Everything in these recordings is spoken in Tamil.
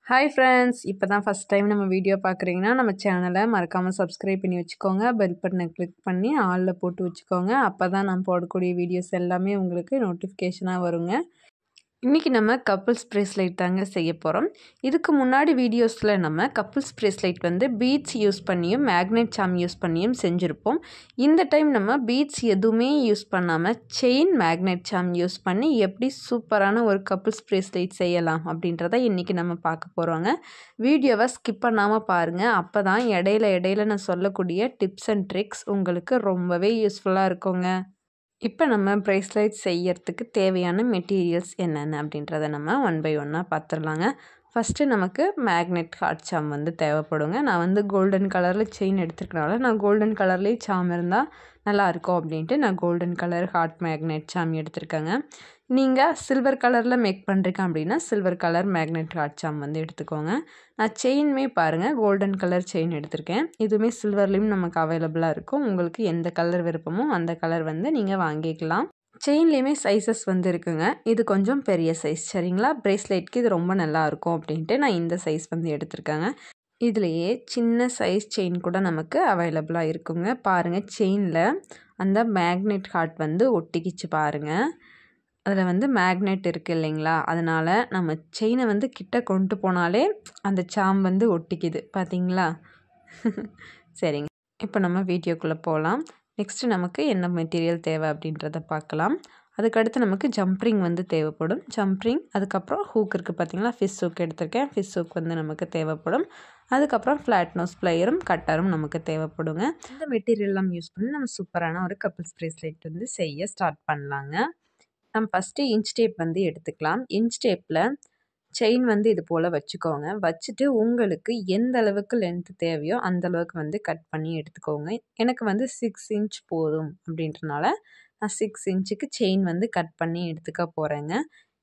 ஹாய் ஃப்ரெண்ட்ஸ், இப்போ தான் ஃபஸ்ட் டைம் நம்ம வீடியோ பார்க்குறீங்கன்னா நம்ம சேனலை மறக்காமல் சப்ஸ்கிரைப் பண்ணி வச்சுக்கோங்க. பெல் பட்டனை கிளிக் பண்ணி ஆலில் போட்டு வச்சுக்கோங்க. அப்போ தான் நான் போடக்கூடிய வீடியோஸ் எல்லாமே உங்களுக்கு நோட்டிஃபிகேஷனாக வருங்க. இன்றைக்கி நம்ம கப்புள்ஸ் ப்ரேஸ்லைட் தாங்க செய்ய போகிறோம். இதுக்கு முன்னாடி வீடியோஸில் நம்ம கப்புள்ஸ் ப்ரேஸ்லைட் வந்து பீட்ஸ் யூஸ் பண்ணியும் மேக்னெட் சாம் யூஸ் பண்ணியும் செஞ்சுருப்போம். இந்த டைம் நம்ம பீட்ஸ் எதுவுமே யூஸ் பண்ணாமல் செயின் மேக்னெட் சாம் யூஸ் பண்ணி எப்படி சூப்பரான ஒரு கப்புள்ஸ் ப்ரேஸ்லைட் செய்யலாம் அப்படின்றத இன்றைக்கி நம்ம பார்க்க போகிறோங்க. வீடியோவை ஸ்கிப் பண்ணாமல் பாருங்கள். அப்போ தான் இடையில நான் சொல்லக்கூடிய டிப்ஸ் அண்ட் ட்ரிக்ஸ் உங்களுக்கு ரொம்பவே யூஸ்ஃபுல்லாக இருக்குங்க. இப்போ நம்ம ப்ரேஸ்லைட் செய்யறதுக்கு தேவையான மெட்டீரியல்ஸ் என்னென்ன அப்படின்றத நம்ம ஒன் பை ஒன்னாக பார்த்துடலாங்க. ஃபஸ்ட்டு நமக்கு மேக்னெட் ஹார்ட் சாம் வந்து தேவைப்படுங்க. நான் வந்து கோல்டன் கலரில் செயின் எடுத்துருக்கனால நான் கோல்டன் கலர்லேயே சாம் இருந்தால் நல்லாயிருக்கும் அப்படின்ட்டு நான் கோல்டன் கலர் ஹார்ட் மேக்னெட் சாம் எடுத்துருக்கேங்க. நீங்கள் சில்வர் கலரில் மேக் பண்ணுறீங்க அப்படின்னா சில்வர் கலர் மேக்னெட் ஹார்ட் சாம் வந்து எடுத்துக்கோங்க. நான் செயினுமே பாருங்கள் கோல்டன் கலர் செயின் எடுத்திருக்கேன். இதுவுமே சில்வர்லேயும் நமக்கு அவைலபிளாக இருக்கும். உங்களுக்கு எந்த கலர் விருப்பமோ அந்த கலர் வந்து நீங்கள் வாங்கிக்கலாம். செயின்லேயுமே சைஸஸ் வந்து இருக்குங்க. இது கொஞ்சம் பெரிய சைஸ், சரிங்களா? ப்ரேஸ்லைட்க்கு இது ரொம்ப நல்லாயிருக்கும் அப்படின்ட்டு நான் இந்த சைஸ் வந்து எடுத்திருக்கேங்க. இதுலேயே சின்ன சைஸ் செயின் கூட நமக்கு அவைலபிளாக இருக்குங்க. பாருங்கள், செயினில் அந்த மேக்னெட் ஹார்ட் வந்து ஒட்டிக்கிச்சு பாருங்கள். அதில் வந்து மேக்னெட் இருக்குது இல்லைங்களா, அதனால் நம்ம செயினை வந்து கிட்ட கொண்டு போனாலே அந்த சாம் வந்து ஒட்டிக்குது பார்த்தீங்களா? சரிங்க, இப்போ நம்ம வீடியோக்குள்ளே போகலாம். நெக்ஸ்ட்டு நமக்கு என்ன மெட்டீரியல் தேவை அப்படின்றத பார்க்கலாம். அதுக்கடுத்து நமக்கு ஜம்ப்ரிங் வந்து தேவைப்படும். ஜம்ப்ரிங், அதுக்கப்புறம் ஹூக் இருக்குது பார்த்தீங்களா, ஃபிஷ் ஹூக் எடுத்திருக்கேன். ஃபிஷ் ஹூக் வந்து நமக்கு தேவைப்படும். அதுக்கப்புறம் ஃப்ளாட் நோஸ் ப்ளையரும் கட்டரும் நமக்கு தேவைப்படுங்க. இந்த மெட்டீரியல்லாம் யூஸ் பண்ணி நம்ம சூப்பரான ஒரு கப்புள்ஸ் ப்ரேஸ்லைட் வந்து செய்ய ஸ்டார்ட் பண்ணலாங்க. நம்ம ஃபஸ்ட்டு இன்ச் டேப் வந்து எடுத்துக்கலாம். இன்ச் டேப்பில் செயின் வந்து இது போல் வச்சுக்கோங்க. வச்சுட்டு உங்களுக்கு எந்த அளவுக்கு லென்த்து தேவையோ அந்த அளவுக்கு வந்து கட் பண்ணி எடுத்துக்கோங்க. எனக்கு வந்து 6 இன்ச் போதும் அப்படின்றனால நான் 6 இன்ச்சுக்கு செயின் வந்து கட் பண்ணி எடுத்துக்க போகிறேங்க.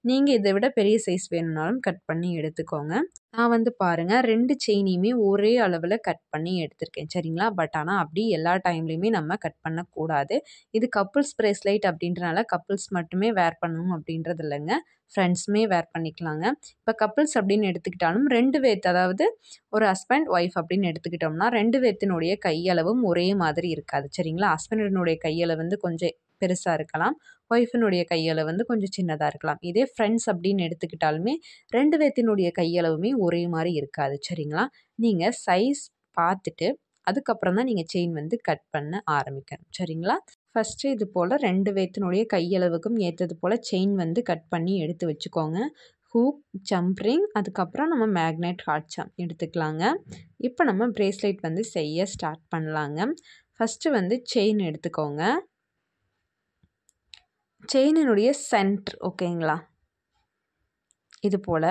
நீங்கள் இதை விட பெரிய சைஸ் வேணும்னாலும் கட் பண்ணி எடுத்துக்கோங்க. நான் வந்து பாருங்கள் 2 செயினையுமே ஒரே அளவில் கட் பண்ணி எடுத்திருக்கேன், சரிங்களா? பட் ஆனால் அப்படி எல்லா டைம்லேயுமே நம்ம கட் பண்ணக்கூடாது. இது கப்புள்ஸ் ப்ரேஸ்லைட் அப்படின்றனால கப்புள்ஸ் மட்டுமே வேர் பண்ணணும் அப்படின்றது இல்லைங்க, ஃப்ரெண்ட்ஸுமே வேர் பண்ணிக்கலாங்க. இப்போ கப்புள்ஸ் அப்படின்னு எடுத்துக்கிட்டாலும் 2 பேர்த்து, அதாவது ஒரு ஹஸ்பண்ட் ஒய்ஃப் அப்படின்னு எடுத்துக்கிட்டோம்னா 2 பேர்த்தினுடைய கையளவும் ஒரே மாதிரி இருக்காது, சரிங்களா? ஹஸ்பண்டினுடைய கையளவு வந்து கொஞ்சம் பெருசாக இருக்கலாம், ஒய்ஃபினுடைய கையளவு வந்து கொஞ்சம் சின்னதாக இருக்கலாம். இதே ஃப்ரெண்ட்ஸ் அப்படின்னு எடுத்துக்கிட்டாலுமே 2 பேர்த்தினுடைய கையளவுமே ஒரே மாதிரி இருக்காது, சரிங்களா? நீங்கள் சைஸ் பார்த்துட்டு அதுக்கப்புறம் தான் நீங்கள் செயின் வந்து கட் பண்ண ஆரம்பிக்கணும், சரிங்களா? ஃபஸ்ட்டு இது போல் 2 பேர்த்தினுடைய கையளவுக்கும் ஏற்றது போல் செயின் வந்து கட் பண்ணி எடுத்து வச்சுக்கோங்க. ஹூக், ஜம்ப்ரிங், அதுக்கப்புறம் நம்ம மேக்னெட் ஹார்ட் சாம் எடுத்துக்கலாங்க. இப்போ நம்ம ப்ரேஸ்லைட் வந்து செய்ய ஸ்டார்ட் பண்ணலாங்க. ஃபஸ்ட்டு வந்து செயின் எடுத்துக்கோங்க. செயினினுடைய சென்டர், ஓகேங்களா, இது போல்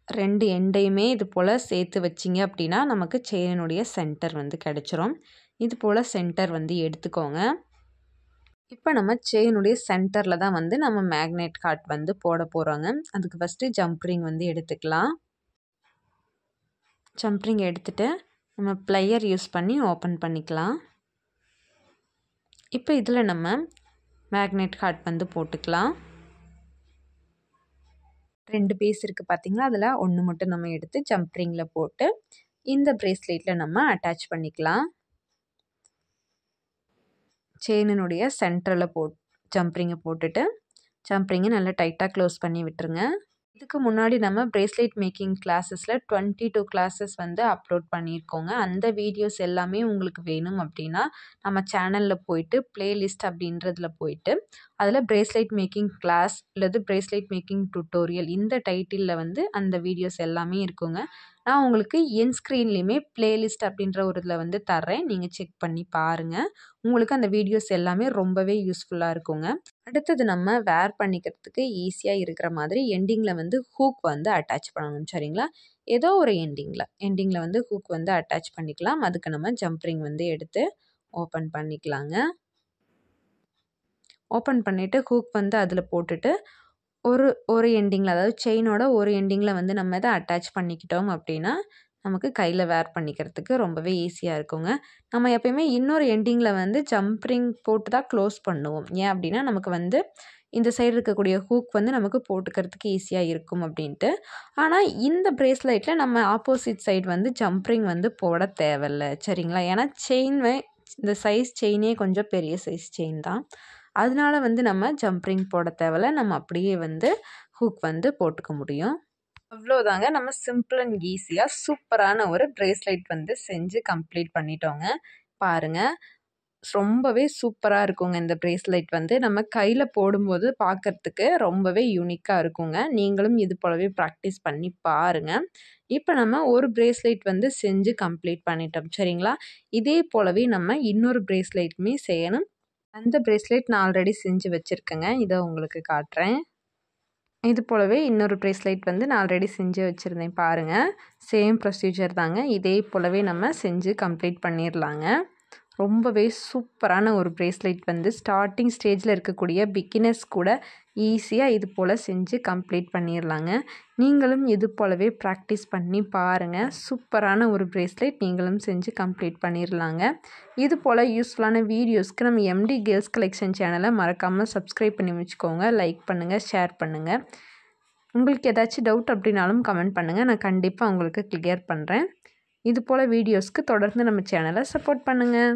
2 எண்டையுமே இது போல் சேர்த்து வச்சிங்க அப்படின்னா நமக்கு செயினுடைய சென்டர் வந்து கிடச்சிரும். இது போல் சென்டர் வந்து எடுத்துக்கோங்க. இப்போ நம்ம செயினுடைய சென்டரில் தான் வந்து நம்ம மேக்னெட் ஹார்ட் வந்து போட போகிறோங்க. அதுக்கு ஃபஸ்ட்டு ஜம்ப்ரிங் வந்து எடுத்துக்கலாம். ஜம்ப்ரிங் எடுத்துகிட்டு நம்ம ப்ளையர் யூஸ் பண்ணி ஓப்பன் பண்ணிக்கலாம். இப்போ இதில் நம்ம மேக்னெட் ஹார்ட் வந்து போட்டுக்கலாம். 2 பீஸ் இருக்குது பார்த்தீங்களா, அதில் 1 மட்டும் நம்ம எடுத்து ஜம்ப்ரிங்கில் போட்டு இந்த ப்ரேஸ்லைட்டில் நம்ம அட்டாச் பண்ணிக்கலாம். செயினுடைய சென்டரில் ஜம்ப்ரிங்கை போட்டுட்டு ஜம்ப்ரிங்கை நல்லா டைட்டாக க்ளோஸ் பண்ணி விட்டுருங்க. இதுக்கு முன்னாடி நம்ம ப்ரேஸ்லைட் மேக்கிங் கிளாஸஸில் 22 கிளாஸஸ் வந்து அப்லோட் பண்ணியிருக்கோங்க. அந்த வீடியோஸ் எல்லாமே உங்களுக்கு வேணும் அப்படின்னா நம்ம சேனலில் போயிட்டு ப்ளேலிஸ்ட் அப்படின்றதுல போயிட்டு அதில் ப்ரேஸ்லைட் மேக்கிங் கிளாஸ் அல்லது ப்ரேஸ்லைட் மேக்கிங் டுட்டோரியல் இந்த டைட்டிலில் வந்து அந்த வீடியோஸ் எல்லாமே இருக்குங்க. நான் உங்களுக்கு என் ஸ்க்ரீன்லேயுமே ப்ளேலிஸ்ட் அப்படின்ற ஒரு இதில் வந்து தர்றேன், நீங்கள் செக் பண்ணி பாருங்கள். உங்களுக்கு அந்த வீடியோஸ் எல்லாமே ரொம்பவே யூஸ்ஃபுல்லாக இருக்குங்க. அடுத்தது நம்ம வேர் பண்ணிக்கிறதுக்கு ஈஸியாக இருக்கிற மாதிரி எண்டிங்கில் வந்து ஹூக் வந்து அட்டாச் பண்ணணும், சரிங்களா? ஏதோ ஒரு எண்டிங்கில் வந்து ஹூக் வந்து அட்டாச் பண்ணிக்கலாம். அதுக்கு நம்ம ஜம்ப்ரிங் வந்து எடுத்து ஓப்பன் பண்ணிக்கலாங்க. ஓப்பன் பண்ணிவிட்டு ஹூக் வந்து அதில் போட்டுட்டு ஒரு எண்டிங்கில், அதாவது செயினோட ஒரு எண்டிங்கில் வந்து நம்ம இதை அட்டாச் பண்ணிக்கிட்டோம் அப்படின்னா நமக்கு கையில் வேர் பண்ணிக்கிறதுக்கு ரொம்பவே ஈஸியாக இருக்குங்க. நம்ம எப்பயுமே இன்னொரு எண்டிங்கில் வந்து ஜம்ப்ரிங் போட்டு தான் க்ளோஸ் பண்ணுவோம். ஏன் அப்படின்னா நமக்கு வந்து இந்த சைடு இருக்கக்கூடிய ஹூக் வந்து நமக்கு போட்டுக்கிறதுக்கு ஈஸியாக இருக்கும் அப்படின்ட்டு. ஆனால் இந்த ப்ரேஸ்லெட்டில் நம்ம ஆப்போசிட் சைடு வந்து ஜம்ப்ரிங் வந்து போட தேவையில்ல சரிங்களா. ஏன்னா இந்த சைஸ் செயினே கொஞ்சம் பெரிய சைஸ் செயின் தான். அதனால வந்து நம்ம ஜம்ப்ரிங் போட தேவையில்ல. நம்ம அப்படியே வந்து ஹூக் வந்து போட்டுக்க முடியும். அவ்வளோதாங்க. நம்ம சிம்பிள் அண்ட் ஈஸியாக சூப்பரான ஒரு ப்ரேஸ்லெட் வந்து செஞ்சு கம்ப்ளீட் பண்ணிட்டோங்க. பாருங்கள், ரொம்பவே சூப்பராக இருக்குங்க. இந்த ப்ரேஸ்லெட் வந்து நம்ம கையில் போடும்போது பார்க்குறதுக்கு ரொம்பவே யூனிக்காக இருக்குங்க. நீங்களும் இது போலவே ப்ராக்டிஸ் பண்ணி பாருங்கள். இப்போ நம்ம ஒரு ப்ரேஸ்லெட் வந்து செஞ்சு கம்ப்ளீட் பண்ணிட்டோம் சரிங்களா. இதே போலவே நம்ம இன்னொரு ப்ரேஸ்லெட்டுமே செய்யணும். அந்த ப்ரேஸ்லெட் நான் ஆல்ரெடி செஞ்சு வச்சுருக்கேங்க. இதை உங்களுக்கு காட்டுறேன். இது போலவே இன்னொரு ப்ரேஸ்லெட் வந்து நான் ஆல்ரெடி செஞ்சு வச்சுருந்தேன் பாருங்கள். சேம் ப்ரொசீஜர் தாங்க. இதே போலவே நம்ம செஞ்சு கம்ப்ளீட் பண்ணிடலாங்க. ரொம்பவே சூப்பரான ஒரு ப்ரேஸ்லெட் வந்து ஸ்டார்டிங் ஸ்டேஜில் இருக்கக்கூடிய பிகினர்ஸ் கூட ஈஸியாக இது போல் செஞ்சு கம்ப்ளீட் பண்ணிடலாங்க. நீங்களும் இது போலவே ப்ராக்டிஸ் பண்ணி பாருங்கள். சூப்பரான ஒரு ப்ரேஸ்லெட் நீங்களும் செஞ்சு கம்ப்ளீட் பண்ணிடலாங்க. இது போல் யூஸ்ஃபுல்லான வீடியோஸ்க்கு நம்ம எம்டி கேர்ள்ஸ் கலெக்ஷன் சேனலை மறக்காமல் சப்ஸ்கிரைப் பண்ணி வச்சுக்கோங்க. லைக் பண்ணுங்கள், ஷேர் பண்ணுங்கள். உங்களுக்கு ஏதாச்சும் டவுட் அப்படின்னாலும் கமெண்ட் பண்ணுங்கள். நான் கண்டிப்பாக உங்களுக்கு கிளியர் பண்ணுறேன். இது போல் வீடியோஸ்க்கு தொடர்ந்து நம்ம சேனலை சப்போர்ட் பண்ணுங்கள்.